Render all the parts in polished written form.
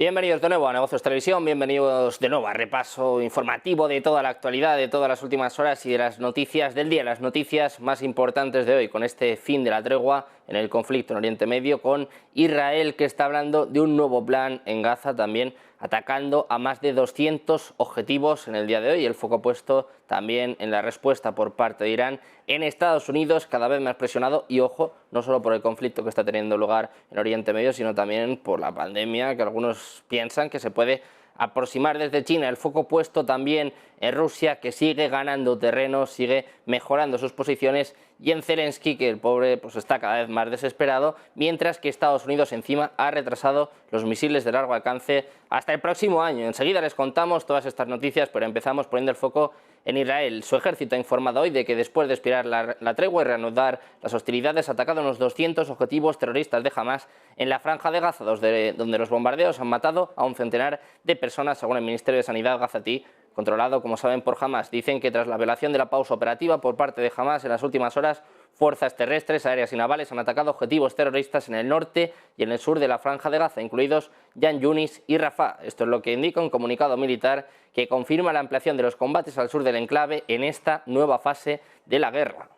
Bienvenidos de nuevo a Negocios Televisión, bienvenidos de nuevo a repaso informativo de toda la actualidad, de todas las últimas horas y de las noticias del día, las noticias más importantes de hoy, con este fin de la tregua en el conflicto en Oriente Medio, con Israel, que está hablando de un nuevo plan en Gaza, también atacando a más de 200 objetivos en el día de hoy. El foco puesto también en la respuesta por parte de Irán en Estados Unidos, cada vez más presionado, y ojo, no solo por el conflicto que está teniendo lugar en Oriente Medio, sino también por la pandemia, que algunos piensan que se puede aproximar desde China. El foco puesto también en Rusia, que sigue ganando terreno, sigue mejorando sus posiciones, y en Zelensky, que el pobre pues está cada vez más desesperado, mientras que Estados Unidos encima ha retrasado los misiles de largo alcance hasta el próximo año. Enseguida les contamos todas estas noticias, pero empezamos poniendo el foco en Israel. Su ejército ha informado hoy de que después de expirar la tregua y reanudar las hostilidades, ha atacado unos 200 objetivos terroristas de Hamas en la Franja de Gaza, donde los bombardeos han matado a un centenar de personas, según el Ministerio de Sanidad gazatí, controlado, como saben, por Hamas. Dicen que tras la violación de la pausa operativa por parte de Hamas en las últimas horas, fuerzas terrestres, aéreas y navales han atacado objetivos terroristas en el norte y en el sur de la Franja de Gaza, incluidos Yan Yunis y Rafah. Esto es lo que indica un comunicado militar que confirma la ampliación de los combates al sur del enclave en esta nueva fase de la guerra.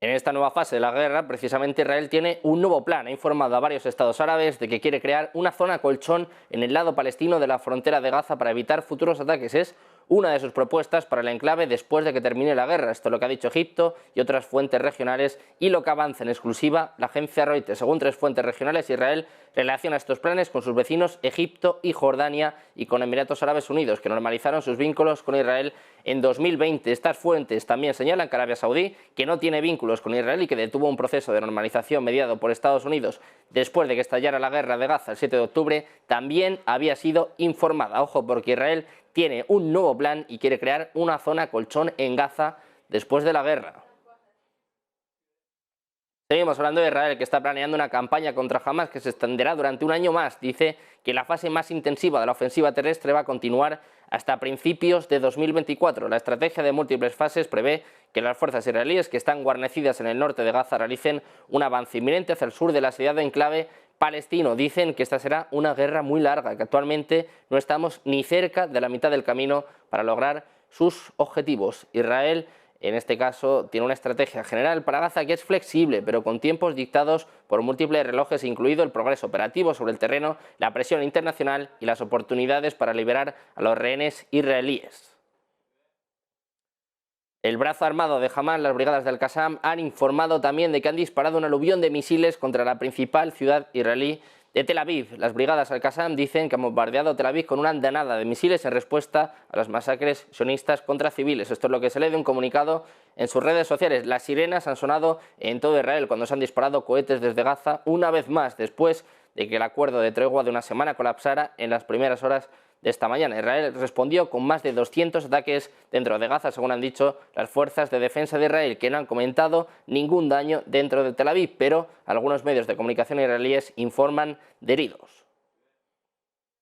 En esta nueva fase de la guerra, precisamente Israel tiene un nuevo plan. Ha informado a varios estados árabes de que quiere crear una zona colchón en el lado palestino de la frontera de Gaza para evitar futuros ataques. Es una de sus propuestas para el enclave después de que termine la guerra. Esto es lo que ha dicho Egipto y otras fuentes regionales, y lo que avanza en exclusiva la agencia Reuters. Según 3 fuentes regionales, Israel relaciona estos planes con sus vecinos Egipto y Jordania y con Emiratos Árabes Unidos, que normalizaron sus vínculos con Israel en 2020. Estas fuentes también señalan que Arabia Saudí, que no tiene vínculos con Israel y que detuvo un proceso de normalización mediado por Estados Unidos después de que estallara la guerra de Gaza el 7 de octubre, también había sido informada. Ojo, porque Israel tiene un nuevo plan y quiere crear una zona colchón en Gaza después de la guerra. Seguimos hablando de Israel, que está planeando una campaña contra Hamas que se extenderá durante un año más. Dice que la fase más intensiva de la ofensiva terrestre va a continuar hasta principios de 2024. La estrategia de múltiples fases prevé que las fuerzas israelíes que están guarnecidas en el norte de Gaza realicen un avance inminente hacia el sur de la asediado enclave palestino. Dicen que esta será una guerra muy larga, que actualmente no estamos ni cerca de la mitad del camino para lograr sus objetivos. Israel, en este caso, tiene una estrategia general para Gaza que es flexible, pero con tiempos dictados por múltiples relojes, incluido el progreso operativo sobre el terreno, la presión internacional y las oportunidades para liberar a los rehenes israelíes. El brazo armado de Hamas, las brigadas del Qassam, han informado también de que han disparado un aluvión de misiles contra la principal ciudad israelí de Tel Aviv. Las brigadas al Qassam dicen que han bombardeado Tel Aviv con una andanada de misiles en respuesta a las masacres sionistas contra civiles. Esto es lo que se lee de un comunicado en sus redes sociales. Las sirenas han sonado en todo Israel cuando se han disparado cohetes desde Gaza, una vez más después de que el acuerdo de tregua de una semana colapsara en las primeras horas de esta mañana. Israel respondió con más de 200 ataques dentro de Gaza, según han dicho las fuerzas de defensa de Israel, que no han comentado ningún daño dentro de Tel Aviv, pero algunos medios de comunicación israelíes informan de heridos.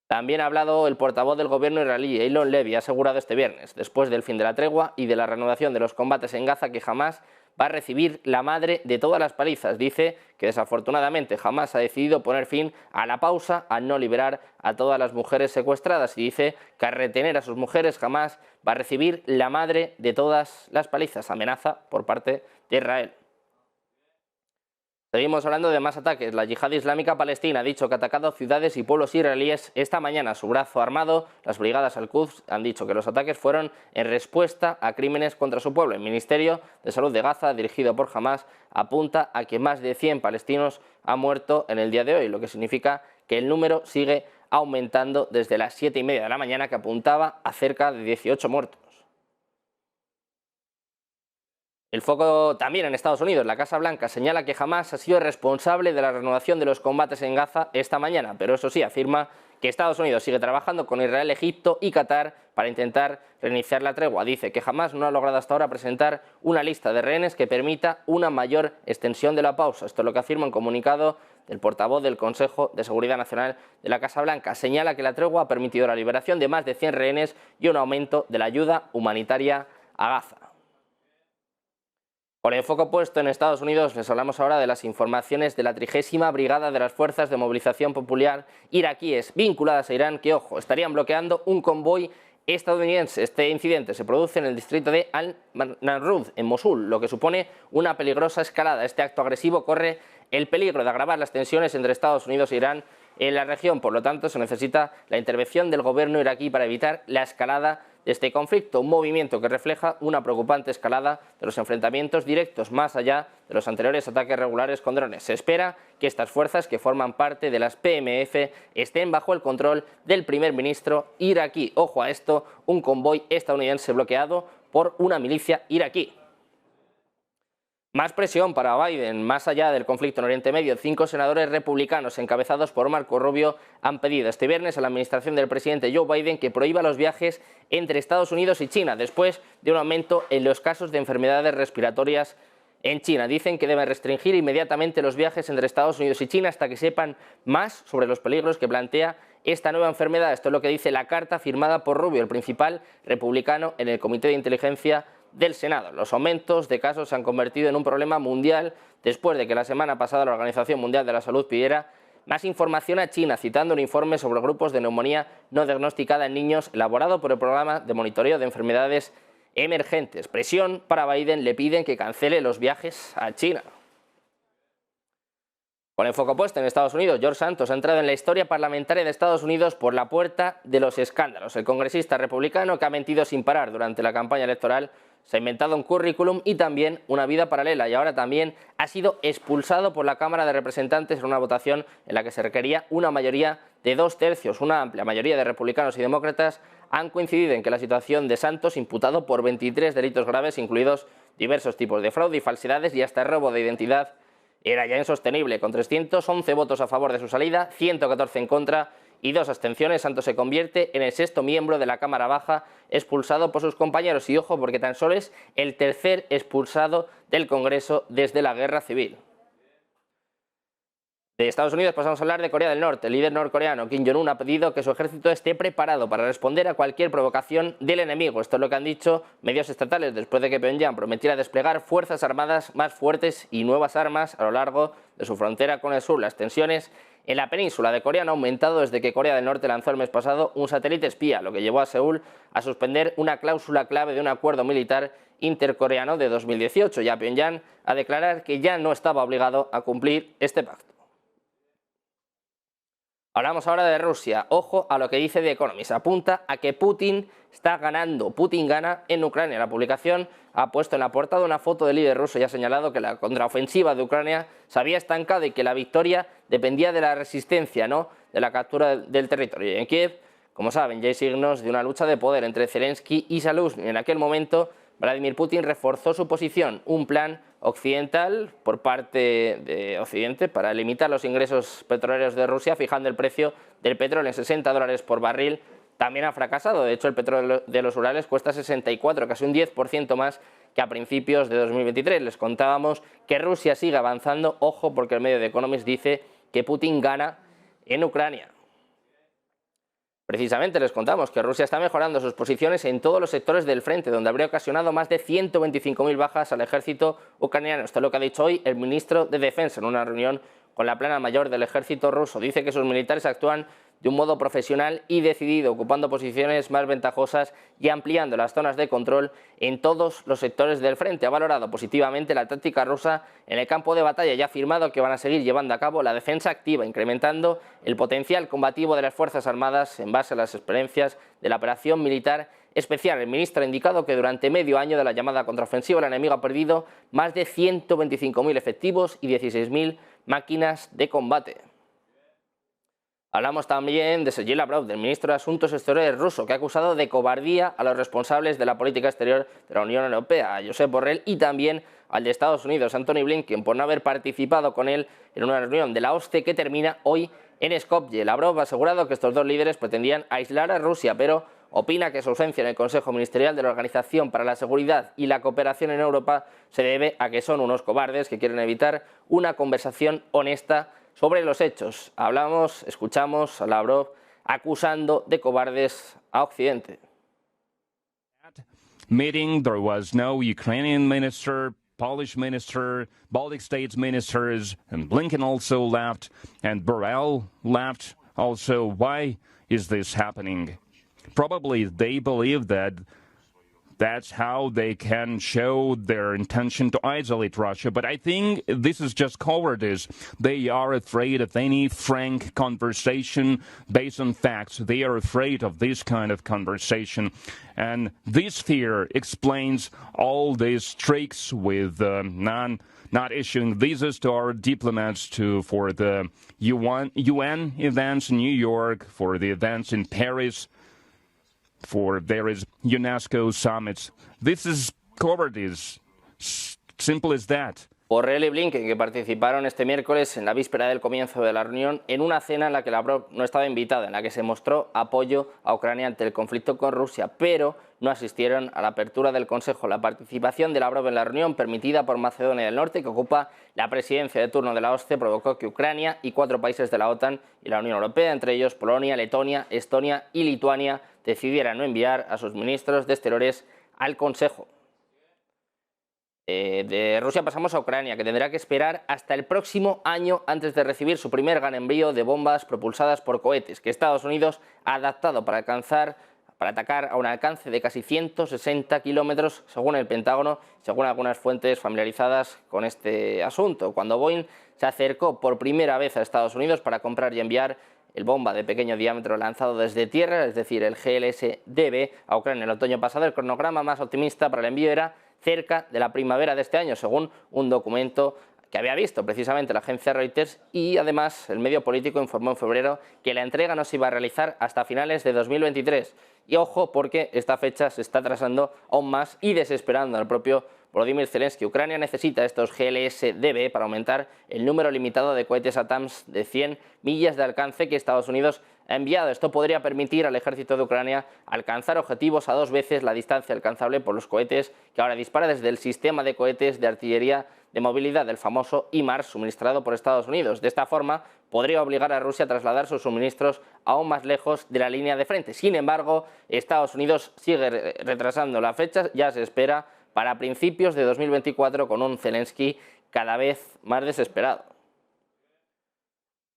También ha hablado el portavoz del gobierno israelí, Eylon Levy, ha asegurado este viernes, después del fin de la tregua y de la reanudación de los combates en Gaza, que Hamas va a recibir la madre de todas las palizas. Dice que desafortunadamente Hamas ha decidido poner fin a la pausa al no liberar a todas las mujeres secuestradas, y dice que al retener a sus mujeres Hamas va a recibir la madre de todas las palizas. Amenaza por parte de Israel. Seguimos hablando de más ataques. La Yihad Islámica Palestina ha dicho que ha atacado ciudades y pueblos israelíes esta mañana. Su brazo armado, las brigadas Al-Quds, han dicho que los ataques fueron en respuesta a crímenes contra su pueblo. El Ministerio de Salud de Gaza, dirigido por Hamas, apunta a que más de 100 palestinos han muerto en el día de hoy, lo que significa que el número sigue aumentando desde las 7:30 de la mañana, que apuntaba a cerca de 18 muertos. El foco también en Estados Unidos. La Casa Blanca señala que Hamas ha sido responsable de la reanudación de los combates en Gaza esta mañana, pero eso sí, afirma que Estados Unidos sigue trabajando con Israel, Egipto y Qatar para intentar reiniciar la tregua. Dice que Hamas no ha logrado hasta ahora presentar una lista de rehenes que permita una mayor extensión de la pausa. Esto es lo que afirma un comunicado del portavoz del Consejo de Seguridad Nacional de la Casa Blanca. Señala que la tregua ha permitido la liberación de más de 100 rehenes y un aumento de la ayuda humanitaria a Gaza. Con el foco puesto en Estados Unidos, les hablamos ahora de las informaciones de la 30ª Brigada de las Fuerzas de Movilización Popular iraquíes vinculadas a Irán que, ojo, estarían bloqueando un convoy estadounidense. Este incidente se produce en el distrito de Al-Narrud, en Mosul, lo que supone una peligrosa escalada. Este acto agresivo corre el peligro de agravar las tensiones entre Estados Unidos e Irán en la región. Por lo tanto, se necesita la intervención del gobierno iraquí para evitar la escalada de este conflicto, un movimiento que refleja una preocupante escalada de los enfrentamientos directos más allá de los anteriores ataques regulares con drones. Se espera que estas fuerzas, que forman parte de las PMF, estén bajo el control del primer ministro iraquí. Ojo a esto, un convoy estadounidense bloqueado por una milicia iraquí. Más presión para Biden. Más allá del conflicto en Oriente Medio, 5 senadores republicanos encabezados por Marco Rubio han pedido este viernes a la administración del presidente Joe Biden que prohíba los viajes entre Estados Unidos y China después de un aumento en los casos de enfermedades respiratorias en China. Dicen que deben restringir inmediatamente los viajes entre Estados Unidos y China hasta que sepan más sobre los peligros que plantea esta nueva enfermedad. Esto es lo que dice la carta firmada por Rubio, el principal republicano en el Comité de Inteligencia del Senado. Los aumentos de casos se han convertido en un problema mundial después de que la semana pasada la Organización Mundial de la Salud pidiera más información a China, citando un informe sobre grupos de neumonía no diagnosticada en niños elaborado por el Programa de Monitoreo de Enfermedades Emergentes. Presión para Biden, le piden que cancele los viajes a China. Con el foco puesto en Estados Unidos, George Santos ha entrado en la historia parlamentaria de Estados Unidos por la puerta de los escándalos. El congresista republicano, que ha mentido sin parar durante la campaña electoral, se ha inventado un currículum y también una vida paralela, y ahora también ha sido expulsado por la Cámara de Representantes en una votación en la que se requería una mayoría de 2/3. Una amplia mayoría de republicanos y demócratas han coincidido en que la situación de Santos, imputado por 23 delitos graves, incluidos diversos tipos de fraude y falsedades y hasta robo de identidad, era ya insostenible. Con 311 votos a favor de su salida, 114 en contra y 2 abstenciones, Santos se convierte en el 6º miembro de la Cámara Baja expulsado por sus compañeros. Y ojo, porque tan solo es el 3er expulsado del Congreso desde la Guerra Civil. De Estados Unidos pasamos a hablar de Corea del Norte. El líder norcoreano Kim Jong-un ha pedido que su ejército esté preparado para responder a cualquier provocación del enemigo. Esto es lo que han dicho medios estatales después de que Pyongyang prometiera desplegar fuerzas armadas más fuertes y nuevas armas a lo largo de su frontera con el sur. Las tensiones en la península de Corea han aumentado desde que Corea del Norte lanzó el mes pasado un satélite espía, lo que llevó a Seúl a suspender una cláusula clave de un acuerdo militar intercoreano de 2018 y a Pyongyang a declarar que ya no estaba obligado a cumplir este pacto. Hablamos ahora de Rusia. Ojo a lo que dice The Economist. Apunta a que Putin está ganando. Putin gana en Ucrania. La publicación ha puesto en la portada una foto del líder ruso y ha señalado que la contraofensiva de Ucrania se había estancado y que la victoria dependía de la resistencia, no de la captura del territorio. Y en Kiev, como saben, ya hay signos de una lucha de poder entre Zelensky y Zaluzhny. En aquel momento, Vladimir Putin reforzó su posición, un plan occidental por parte de Occidente para limitar los ingresos petroleros de Rusia, fijando el precio del petróleo en $60 por barril. También ha fracasado. De hecho, el petróleo de los Urales cuesta 64, casi un 10% más que a principios de 2023. Les contábamos que Rusia sigue avanzando. Ojo, porque el medio de Economist dice que Putin gana en Ucrania. Precisamente les contamos que Rusia está mejorando sus posiciones en todos los sectores del frente, donde habría ocasionado más de 125.000 bajas al ejército ucraniano. Esto es lo que ha dicho hoy el ministro de Defensa en una reunión con la plana mayor del ejército ruso. Dice que sus militares actúan de un modo profesional y decidido, ocupando posiciones más ventajosas y ampliando las zonas de control en todos los sectores del frente. Ha valorado positivamente la táctica rusa en el campo de batalla y ha afirmado que van a seguir llevando a cabo la defensa activa, incrementando el potencial combativo de las Fuerzas Armadas en base a las experiencias de la operación militar especial. El ministro ha indicado que durante medio año de la llamada contraofensiva el enemigo ha perdido más de 125.000 efectivos y 16.000 máquinas de combate. Hablamos también de Sergei Lavrov, del ministro de Asuntos Exteriores ruso, que ha acusado de cobardía a los responsables de la política exterior de la Unión Europea, a Josep Borrell, y también al de Estados Unidos, Antony Blinken, por no haber participado con él en una reunión de la OSCE que termina hoy en Skopje. Lavrov ha asegurado que estos dos líderes pretendían aislar a Rusia, pero opina que su ausencia en el Consejo Ministerial de la Organización para la Seguridad y la Cooperación en Europa se debe a que son unos cobardes que quieren evitar una conversación honesta sobre los hechos. Escuchamos a Lavrov acusando de cobardes a Occidente. Meeting, there was no Ukrainian minister Polish minister, Baltic states ministers, and Blinken also left, and Borrell left also. Why is this happening? Probably they believe that that's how they can show their intention to isolate Russia. But I think this is just cowardice. They are afraid of any frank conversation based on facts. They are afraid of this kind of conversation. And this fear explains all these tricks with not issuing visas to our diplomats for the UN events in New York, for the events in Paris, for various UNESCO summits. This is cowardice. Simple as that. Borrell y Blinken, que participaron este miércoles en la víspera del comienzo de la reunión en una cena en la que Lavrov no estaba invitado, en la que se mostró apoyo a Ucrania ante el conflicto con Rusia, pero no asistieron a la apertura del Consejo. La participación de Lavrov en la reunión, permitida por Macedonia del Norte, que ocupa la presidencia de turno de la OSCE, provocó que Ucrania y 4 países de la OTAN y la Unión Europea, entre ellos Polonia, Letonia, Estonia y Lituania, decidieran no enviar a sus ministros de Exteriores al Consejo. De Rusia pasamos a Ucrania, que tendrá que esperar hasta el próximo año antes de recibir su primer gran envío de bombas propulsadas por cohetes, que Estados Unidos ha adaptado para atacar a un alcance de casi 160 kilómetros, según el Pentágono, según algunas fuentes familiarizadas con este asunto. Cuando Boeing se acercó por primera vez a Estados Unidos para comprar y enviar el bomba de pequeño diámetro lanzado desde tierra, es decir, el GLSDB, a Ucrania el otoño pasado, el cronograma más optimista para el envío era cerca de la primavera de este año, según un documento que había visto precisamente la agencia Reuters, y además el medio político informó en febrero que la entrega no se iba a realizar hasta finales de 2023. Y ojo, porque esta fecha se está atrasando aún más y desesperando al propio Volodymyr Zelensky. Ucrania necesita estos GLSDB para aumentar el número limitado de cohetes ATACMS de 100 millas de alcance que Estados Unidos ha enviado. Esto podría permitir al ejército de Ucrania alcanzar objetivos a 2 veces la distancia alcanzable por los cohetes que ahora dispara desde el sistema de cohetes de artillería de movilidad del famoso HIMARS suministrado por Estados Unidos. De esta forma, podría obligar a Rusia a trasladar sus suministros aún más lejos de la línea de frente. Sin embargo, Estados Unidos sigue retrasando la fecha, ya se espera para principios de 2024, con un Zelensky cada vez más desesperado.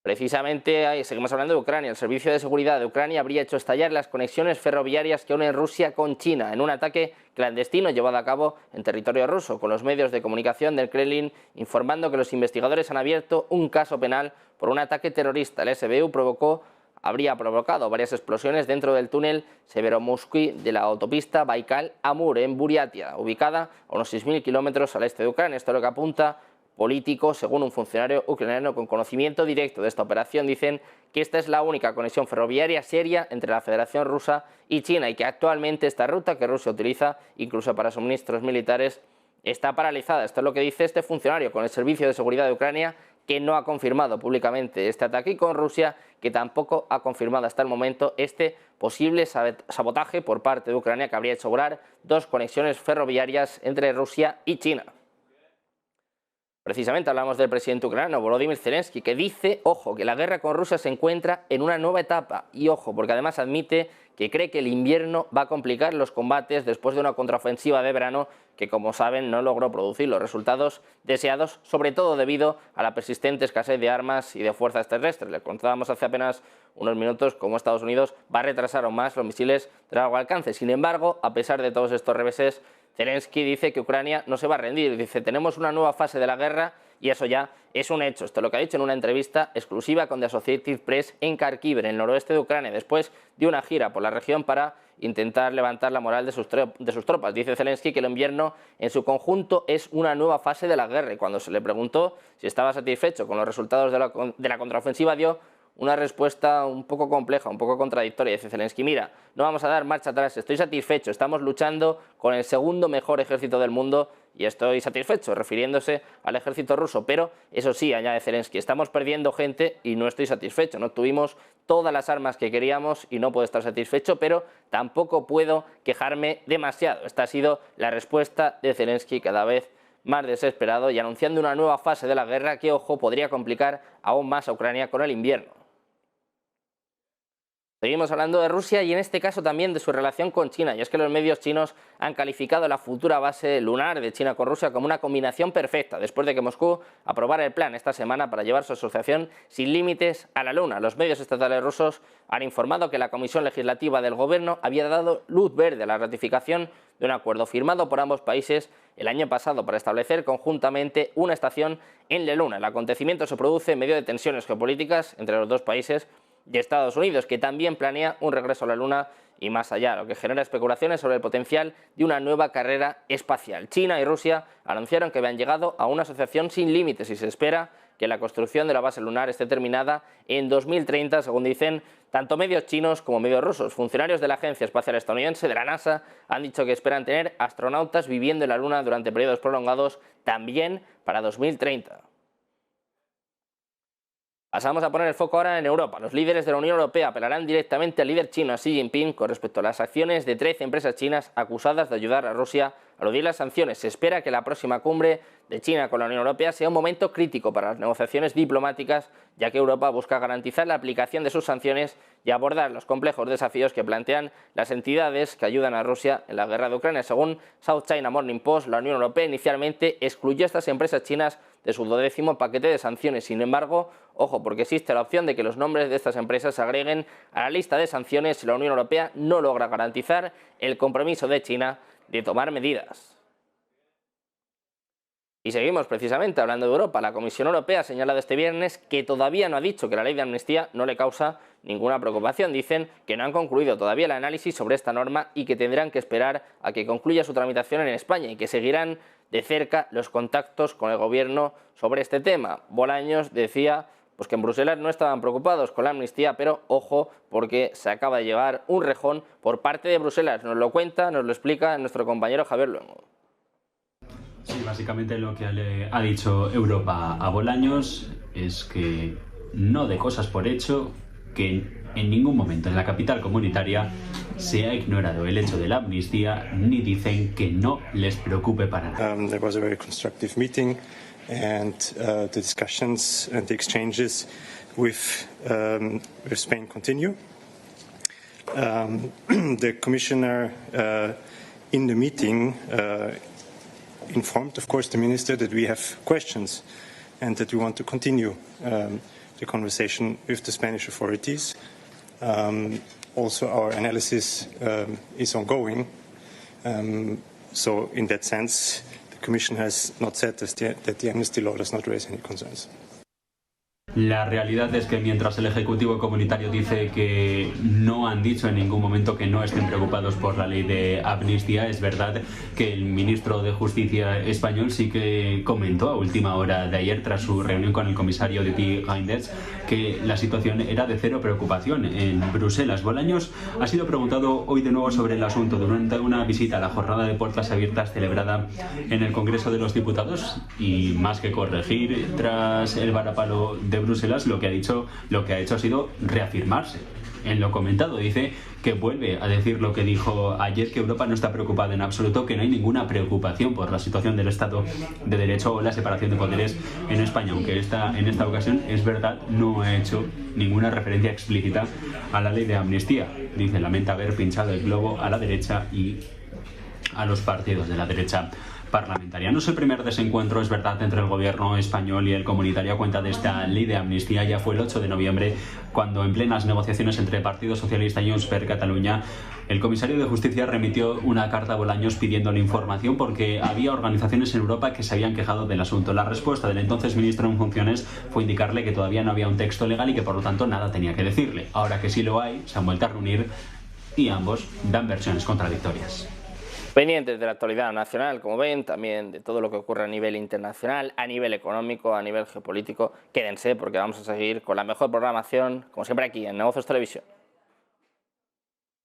Precisamente, seguimos hablando de Ucrania. El Servicio de Seguridad de Ucrania habría hecho estallar las conexiones ferroviarias que unen Rusia con China en un ataque clandestino llevado a cabo en territorio ruso, con los medios de comunicación del Kremlin informando que los investigadores han abierto un caso penal por un ataque terrorista. El SBU habría provocado varias explosiones dentro del túnel Severomusky de la autopista Baikal-Amur en Buriatia, ubicada a unos 6.000 kilómetros al este de Ucrania. Esto es lo que apunta político, según un funcionario ucraniano con conocimiento directo de esta operación. Dicen que esta es la única conexión ferroviaria seria entre la Federación Rusa y China, y que actualmente esta ruta que Rusia utiliza incluso para suministros militares está paralizada. Esto es lo que dice este funcionario con el Servicio de Seguridad de Ucrania, que no ha confirmado públicamente este ataque, y con Rusia, que tampoco ha confirmado hasta el momento este posible sabotaje por parte de Ucrania, que habría hecho volar 2 conexiones ferroviarias entre Rusia y China. Precisamente hablamos del presidente ucraniano, Volodymyr Zelensky, que dice, ojo, que la guerra con Rusia se encuentra en una nueva etapa. Y ojo, porque además admite que cree que el invierno va a complicar los combates después de una contraofensiva de verano que, como saben, no logró producir los resultados deseados, sobre todo debido a la persistente escasez de armas y de fuerzas terrestres. Le contábamos hace apenas unos minutos cómo Estados Unidos va a retrasar aún más los misiles de largo alcance. Sin embargo, a pesar de todos estos reveses, Zelensky dice que Ucrania no se va a rendir. Dice, tenemos una nueva fase de la guerra y eso ya es un hecho. Esto es lo que ha dicho en una entrevista exclusiva con The Associated Press en Kharkiv, en el noroeste de Ucrania, después de una gira por la región para intentar levantar la moral de sus tropas. Dice Zelensky que el invierno en su conjunto es una nueva fase de la guerra, y cuando se le preguntó si estaba satisfecho con los resultados de la contraofensiva, dio una respuesta un poco compleja, un poco contradictoria. Dice Zelensky, mira, no vamos a dar marcha atrás, estoy satisfecho, estamos luchando con el segundo mejor ejército del mundo y estoy satisfecho, refiriéndose al ejército ruso. Pero eso sí, añade Zelensky, estamos perdiendo gente y no estoy satisfecho, no tuvimos todas las armas que queríamos y no puedo estar satisfecho, pero tampoco puedo quejarme demasiado. Esta ha sido la respuesta de Zelensky, cada vez más desesperado y anunciando una nueva fase de la guerra que, ojo, podría complicar aún más a Ucrania con el invierno. Seguimos hablando de Rusia y en este caso también de su relación con China, y es que los medios chinos han calificado la futura base lunar de China con Rusia como una combinación perfecta, después de que Moscú aprobara el plan esta semana para llevar su asociación sin límites a la Luna. Los medios estatales rusos han informado que la Comisión Legislativa del Gobierno había dado luz verde a la ratificación de un acuerdo firmado por ambos países el año pasado para establecer conjuntamente una estación en la Luna. El acontecimiento se produce en medio de tensiones geopolíticas entre los dos países y Estados Unidos, que también planea un regreso a la Luna y más allá, lo que genera especulaciones sobre el potencial de una nueva carrera espacial. China y Rusia anunciaron que habían llegado a una asociación sin límites y se espera que la construcción de la base lunar esté terminada en 2030, según dicen tanto medios chinos como medios rusos. Funcionarios de la Agencia Espacial Estadounidense, de la NASA, han dicho que esperan tener astronautas viviendo en la Luna durante periodos prolongados también para 2030. Pasamos a poner el foco ahora en Europa. Los líderes de la Unión Europea apelarán directamente al líder chino Xi Jinping con respecto a las acciones de 13 empresas chinas acusadas de ayudar a Rusia a eludir las sanciones. Se espera que la próxima cumbre de China con la Unión Europea sea un momento crítico para las negociaciones diplomáticas, ya que Europa busca garantizar la aplicación de sus sanciones y abordar los complejos desafíos que plantean las entidades que ayudan a Rusia en la guerra de Ucrania. Según South China Morning Post, la Unión Europea inicialmente excluyó a estas empresas chinas de su 12º paquete de sanciones. Sin embargo, ojo, porque existe la opción de que los nombres de estas empresas se agreguen a la lista de sanciones si la Unión Europea no logra garantizar el compromiso de China de tomar medidas. Y seguimos precisamente hablando de Europa. La Comisión Europea ha señalado este viernes que todavía no ha dicho que la ley de amnistía no le causa ninguna preocupación. Dicen que no han concluido todavía el análisis sobre esta norma y que tendrán que esperar a que concluya su tramitación en España y que seguirán de cerca los contactos con el gobierno sobre este tema. Bolaños decía pues que en Bruselas no estaban preocupados con la amnistía, pero ojo, porque se acaba de llevar un rejón por parte de Bruselas. Nos lo cuenta, nos lo explica nuestro compañero Javier Luengo. Sí, básicamente lo que le ha dicho Europa a Bolaños es que no dé cosas por hecho, que en ningún momento en la capital comunitaria se ha ignorado el hecho de la amnistía, ni dicen que no les preocupe para nada. There was a very constructive meeting and the discussions and the exchanges with Spain continue. The commissioner in the meeting informed, of course, the minister that we have questions and that we want to continue the conversation with the Spanish authorities. Also, our analysis is ongoing. So, in that sense, the Commission has not said that the amnesty law does not raise any concerns. La realidad es que mientras el Ejecutivo Comunitario dice que no han dicho en ningún momento que no estén preocupados por la ley de amnistía, es verdad que el ministro de Justicia español sí que comentó a última hora de ayer, tras su reunión con el comisario Didier Reynders, que la situación era de cero preocupación en Bruselas. Bolaños ha sido preguntado hoy de nuevo sobre el asunto durante una visita a la jornada de puertas abiertas celebrada en el Congreso de los Diputados, y más que corregir tras el varapalo de Bruselas, lo que ha hecho ha sido reafirmarse en lo comentado. Dice que vuelve a decir lo que dijo ayer, que Europa no está preocupada en absoluto, que no hay ninguna preocupación por la situación del Estado de Derecho o la separación de poderes en España, aunque en esta ocasión, es verdad, no ha hecho ninguna referencia explícita a la ley de amnistía. Dice, lamenta haber pinchado el globo a la derecha y a los partidos de la derecha parlamentaria. No es el primer desencuentro, es verdad, entre el gobierno español y el comunitario a cuenta de esta ley de amnistía. Ya fue el 8 de noviembre, cuando en plenas negociaciones entre el Partido Socialista y Junts per Catalunya, el comisario de Justicia remitió una carta a Bolaños pidiéndole información porque había organizaciones en Europa que se habían quejado del asunto. La respuesta del entonces ministro en funciones fue indicarle que todavía no había un texto legal y que por lo tanto nada tenía que decirle. Ahora que sí lo hay, se han vuelto a reunir y ambos dan versiones contradictorias. Pendientes de la actualidad nacional, como ven, también de todo lo que ocurre a nivel internacional, a nivel económico, a nivel geopolítico. Quédense porque vamos a seguir con la mejor programación, como siempre aquí en Negocios Televisión.